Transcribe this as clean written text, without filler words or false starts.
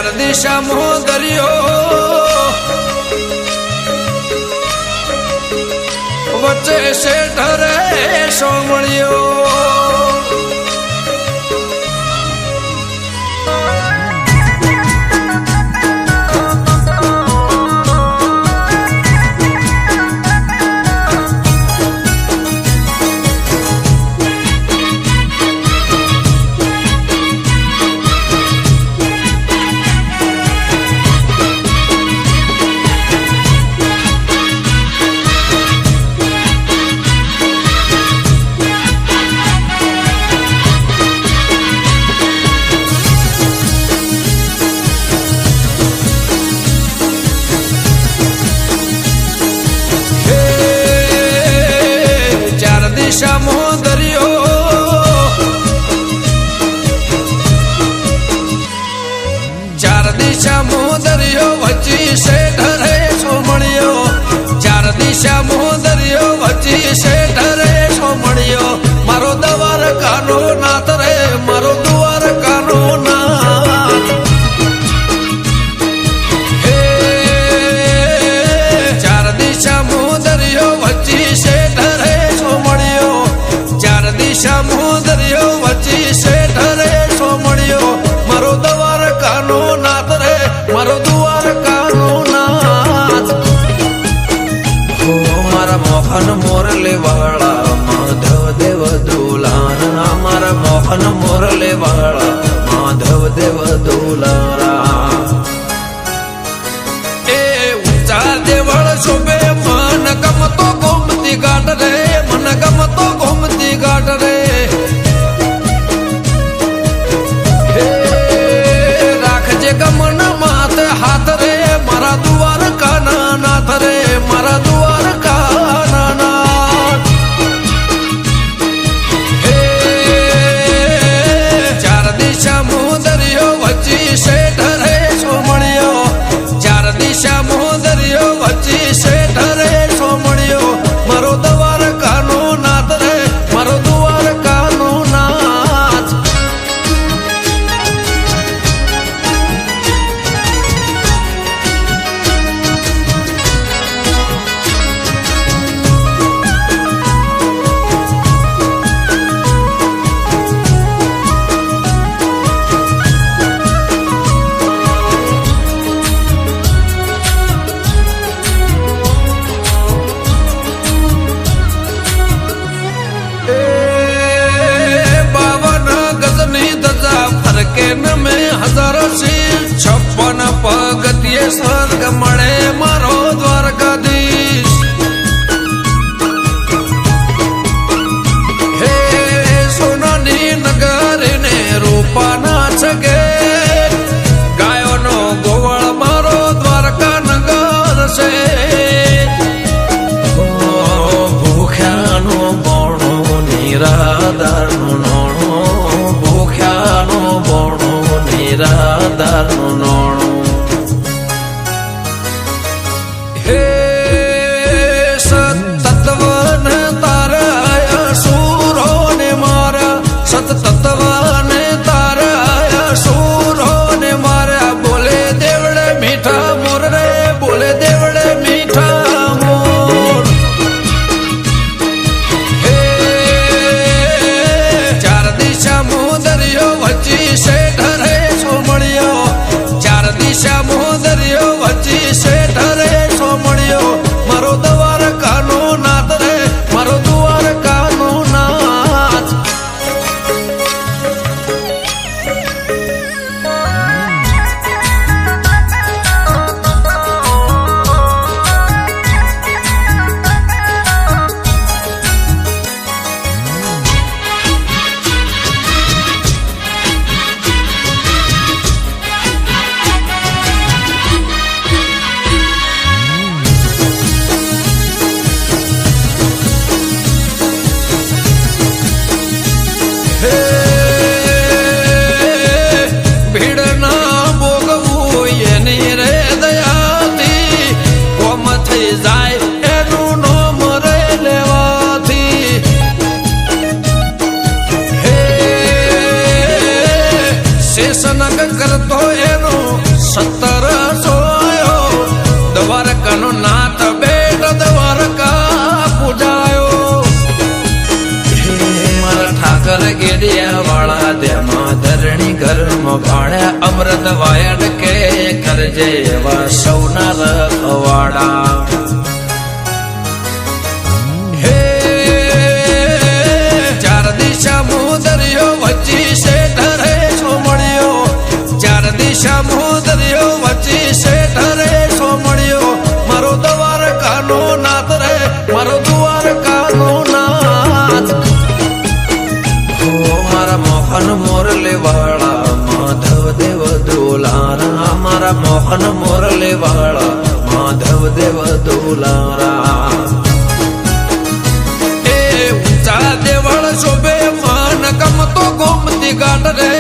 ચાર દિશામાં દરિયો વચ્ચે શેઠ રે સોમળિયો ચાર દિશામાં દરિયો વચ્ચે શેઠ રે સોમળિયો ચાર દિશામાં દરિયો વચ્ચે શેઠ રે સોમળિયો મારો દ્વારકાનો નાથ રે મારો દ્વારકાનો નાથ હે ચાર દિશામાં દરિયો વચ્ચે શેઠ રે સોમળિયો ચાર દિશામાં દરિયો વચ્ચે શેઠ રે સોમળિયો મારો દ્વારકાનો નાથ રે મારો દ્વારકાનો નાથ હો મારા મોહન મોરલે વાળા માધવ દેવ દુલારા મારા મોહન મોરલે વાળા માધવ દેવ દુલારા એ ઊંચા દેવળ શોભે મન ગમતો ગોમતી ઘાટ રે મન ગમતો ગોમતી ઘાટ રે ગમન માત હાથ રે મારા દ્વારકાના નાથ રે મારા દ્વારકાના નાથ હે ચાર દિશામાં દરિયો વચ્ચે શેઠ રે સોમળિયો ચાર દિશામાં દરિયો વચ્ચે શેઠ રે સોમળિયો મારો દ્વારકાનો નાથ રે મારો દ્વારકાનો નાથ के न में हजार से 56 पगतिये स्वर्ग मळे मारो द्वारकाधीश हे सोनानी नगर ने रूपा नाच गे गायो नो गोवळ मारो द्वारका नगर से भूख्या नो बोणो निराधार नो નિરાધારનું નોણું હે સતત્વને તારા સુરો ને મારા સતત્વને તારા ભાણ્યા અમૃત વાયડ કે કરજે એવા સૌના રખવાડા હે ચાર દિશા મુદરિયો વચ્ચી શેઠ રે સોમળિયો ચાર દિશા મુદરિયો વચ્ચી શેઠ રે સોમળિયો મારો દ્વારકાનો નાથ રે મારો દ્વારકાનો નાથ મારા મોહન મોરલે વાળા માધવ દેવ દુલારા મારા મોહન મોરલે વાળા માધવ દેવ દુલારા એ ઊંચા દેવળ શોભે મન ગમતો ગોમતી ઘાટ રે